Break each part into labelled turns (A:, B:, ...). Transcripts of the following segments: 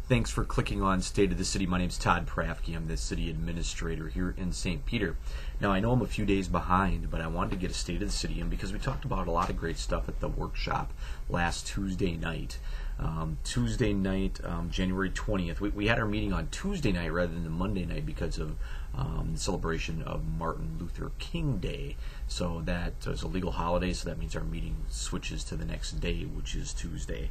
A: Thanks for clicking on State of the City. My name is Todd Prafke. I'm the City Administrator here in St. Peter. Now, I know I'm a few days behind, but I wanted to get a State of the City in because we talked about a lot of great stuff at the workshop last Tuesday night. January 20th. We had our meeting on Tuesday night rather than the Monday night because of the celebration of Martin Luther King Day. So that is a legal holiday, so that means our meeting switches to the next day, which is Tuesday.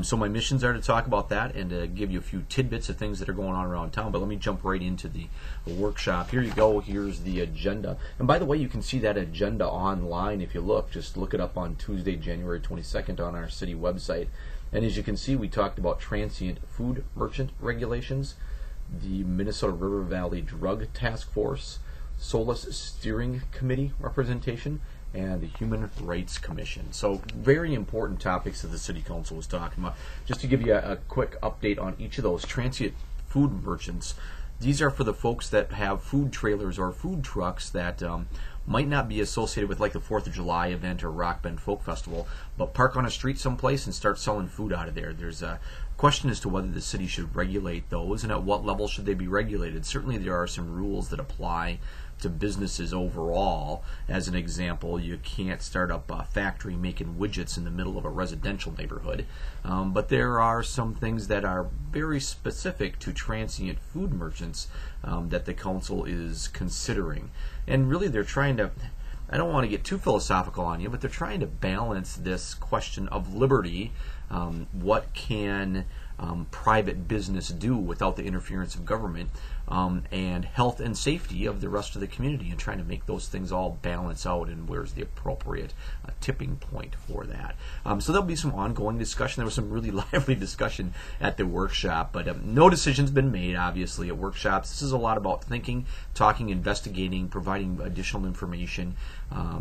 A: So my missions are to talk about that and to give you a few tidbits of things that are going on around town. But let me jump right into the workshop. Here you go. Here's the agenda. And by the way, you can see that agenda online if you look. Just look it up on Tuesday, January 22nd on our city website. And as you can see, we talked about transient food merchant regulations, the Minnesota River Valley Drug Task Force, Solus Steering Committee representation, and the Human Rights Commission. So very important topics that the City Council was talking about. Just to give you a quick update on each of those, transient food merchants, these are for the folks that have food trailers or food trucks that might not be associated with like the 4th of July event or Rock Bend Folk Festival, but park on a street someplace and start selling food out of there. There's a question as to whether the city should regulate those and at what level should they be regulated. Certainly there are some rules that apply to businesses overall. As an example, you can't start up a factory making widgets in the middle of a residential neighborhood. But there are some things that are very specific to transient food merchants that the council is considering. And really they're trying to, I don't want to get too philosophical on you, but they're trying to balance this question of liberty. What can private business do without the interference of government, and health and safety of the rest of the community, and trying to make those things all balance out, and where's the appropriate tipping point for that. So there'll be some ongoing discussion. There was some really lively discussion at the workshop, but no decision's been made, obviously, at workshops. This is a lot about thinking, talking, investigating, providing additional information,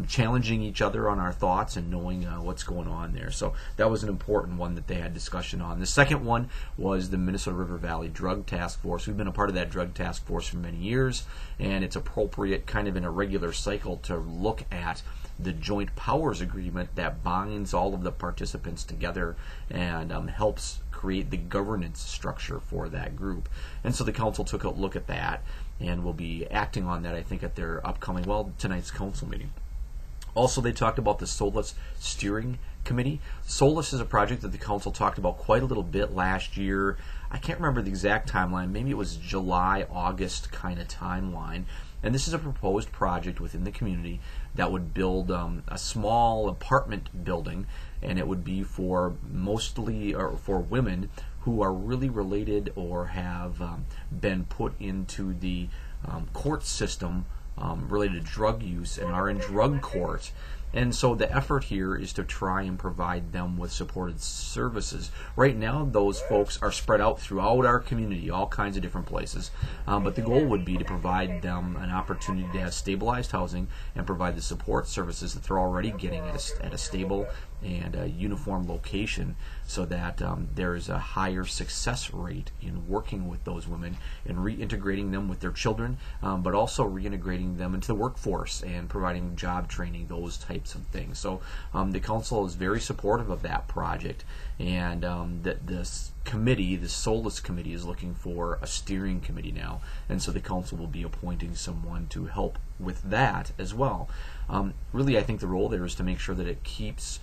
A: challenging each other on our thoughts, and knowing what's going on there. So that was an important one that they had discussion on. The second one was the Minnesota River Valley Drug Task Force. We've been a part of that drug task force for many years, and it's appropriate kind of in a regular cycle to look at the joint powers agreement that binds all of the participants together and helps create the governance structure for that group. And so the council took a look at that and will be acting on that, I think, at their upcoming, tonight's council meeting. Also, they talked about the Solus Steering Committee. Solus is a project that the council talked about quite a little bit last year. I can't remember the exact timeline. Maybe it was July, August kind of timeline. And this is a proposed project within the community that would build a small apartment building, and it would be for mostly or for women who are really related or have been put into the court system related to drug use and are in drug court. And so the effort here is to try and provide them with supported services. Right now, those folks are spread out throughout our community, all kinds of different places. But the goal would be to provide them an opportunity to have stabilized housing and provide the support services that they're already getting at a stable and a uniform location, so that there is a higher success rate in working with those women and reintegrating them with their children, but also reintegrating them into the workforce and providing job training, those types of things. So the council is very supportive of that project, and this committee, the Solus Committee, is looking for a steering committee now, and so the council will be appointing someone to help with that as well. Really, I think the role there is to make sure that it keeps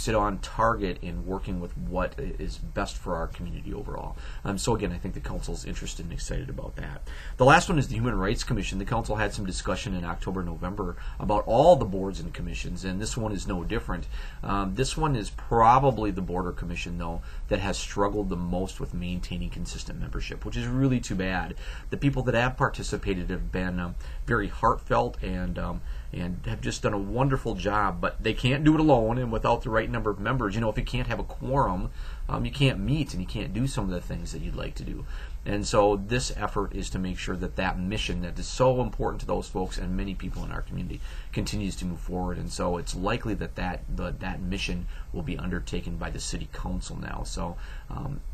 A: it on target in working with what is best for our community overall. So again, I think the council is interested and excited about that. The last one is the Human Rights Commission. The council had some discussion in October, November about all the boards and commissions, and this one is no different. This one is probably the Border Commission, though, that has struggled the most with maintaining consistent membership, which is really too bad. The people that have participated have been very heartfelt and have just done a wonderful job, but they can't do it alone and without the right number of members. You know, if you can't have a quorum, you can't meet and you can't do some of the things that you'd like to do. And so this effort is to make sure that that mission that is so important to those folks and many people in our community continues to move forward. And so it's likely that that mission will be undertaken by the city council now. So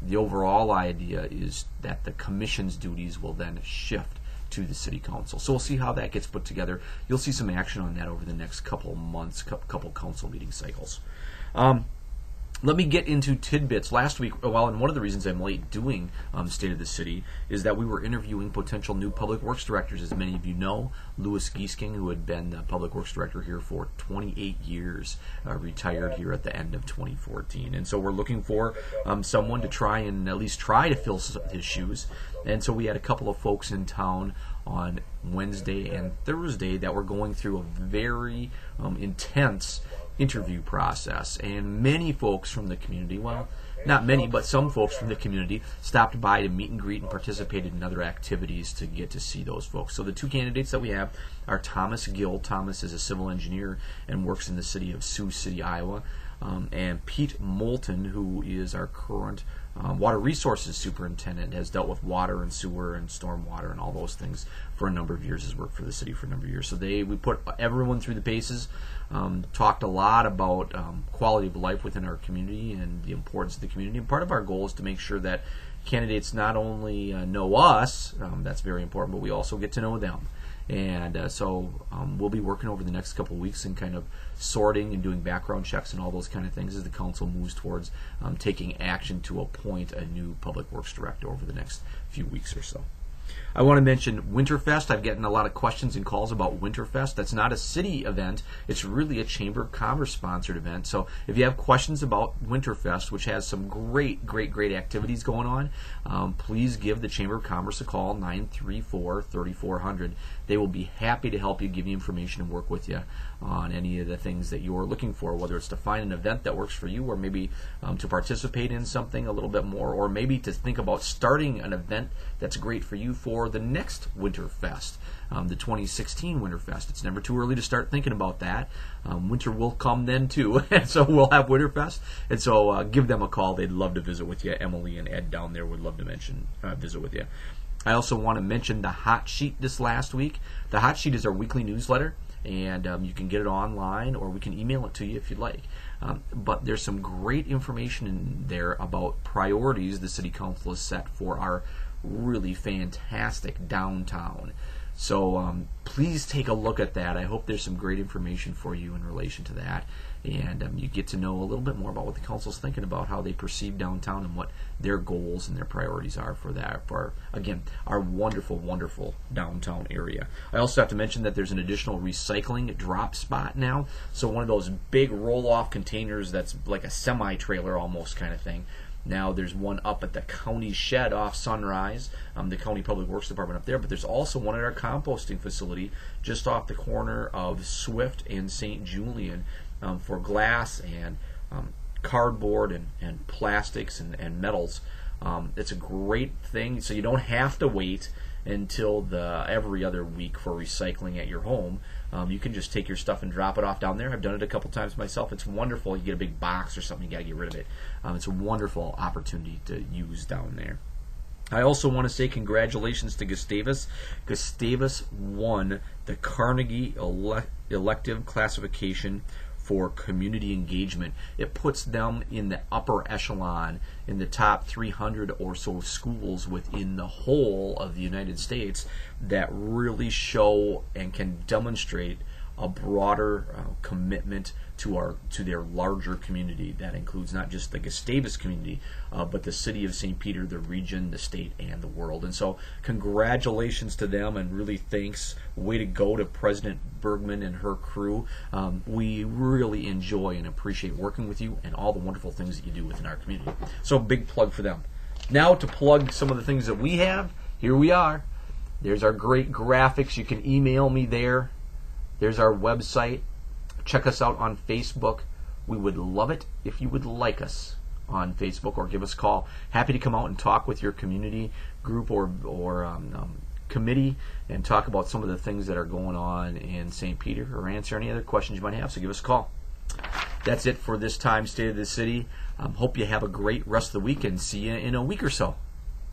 A: the overall idea is that the commission's duties will then shift to the city council. So we'll see how that gets put together. You'll see some action on that over the next couple of months, couple council meeting cycles. Let me get into tidbits. Last week, and one of the reasons I'm late doing State of the City is that we were interviewing potential new public works directors. As many of you know, Louis Giesking, who had been the public works director here for 28 years, retired here at the end of 2014. And so we're looking for someone to try to fill his shoes. And so we had a couple of folks in town on Wednesday and Thursday that were going through a very intense interview process, and many folks from the community, well, not many, but some folks from the community stopped by to meet and greet and participated in other activities to get to see those folks. So the two candidates that we have are Thomas Gill. Thomas is a civil engineer and works in the city of Sioux City, Iowa, and Pete Moulton, who is our current water resources superintendent, has dealt with water and sewer and stormwater and all those things for a number of years, has worked for the city for a number of years. So we put everyone through the paces, talked a lot about quality of life within our community and the importance of the community. And part of our goal is to make sure that candidates not only know us, that's very important, but we also get to know them. And so we'll be working over the next couple of weeks and kind of sorting and doing background checks and all those kind of things as the council moves towards taking action to appoint a new public works director over the next few weeks or so. I want to mention Winterfest. I've gotten a lot of questions and calls about Winterfest. That's not a city event. It's really a Chamber of Commerce sponsored event. So if you have questions about Winterfest, which has some great activities going on, please give the Chamber of Commerce a call, 934-3400. They will be happy to help you, give you information, and work with you on any of the things that you're looking for, whether it's to find an event that works for you, or maybe to participate in something a little bit more, or maybe to think about starting an event that's great for you for the next Winterfest, the 2016 Winterfest. It's never too early to start thinking about that. Winter will come then too, and so we'll have Winterfest. And so give them a call. They'd love to visit with you. Emily and Ed down there would love to visit with you. I also want to mention the Hot Sheet this last week. The Hot Sheet is our weekly newsletter, and you can get it online, or we can email it to you if you'd like. But there's some great information in there about priorities the City Council has set for our really fantastic downtown. So please take a look at that. I hope there's some great information for you in relation to that, and you get to know a little bit more about what the council's thinking about, how they perceive downtown, and what their goals and their priorities are for that, for, again, our wonderful downtown area. I also have to mention that there's an additional recycling drop spot now. So one of those big roll-off containers that's like a semi-trailer almost kind of thing. Now there's one up at the county shed off Sunrise, the county public works department up there, but there's also one at our composting facility just off the corner of Swift and St. Julian for glass and cardboard and plastics and metals. It's a great thing, so you don't have to wait until every other week for recycling at your home. You can just take your stuff and drop it off down there. I've done it a couple times myself. It's wonderful. You get a big box or something, you got to get rid of it. It's a wonderful opportunity to use down there. I also want to say congratulations to Gustavus. Gustavus won the Carnegie elective classification for community engagement. It puts them in the upper echelon, in the top 300 or so schools within the whole of the United States that really show and can demonstrate a broader commitment to their larger community. That includes not just the Gustavus community, but the city of St. Peter, the region, the state, and the world. And so congratulations to them, and really thanks. Way to go to President Bergman and her crew. We really enjoy and appreciate working with you and all the wonderful things that you do within our community. So big plug for them. Now to plug some of the things that we have. Here we are. There's our great graphics. You can email me there. There's our website. Check us out on Facebook. We would love it if you would like us on Facebook or give us a call. Happy to come out and talk with your community group or committee and talk about some of the things that are going on in St. Peter, or answer any other questions you might have. So give us a call. That's it for this time, State of the City. Hope you have a great rest of the week, and see you in a week or so.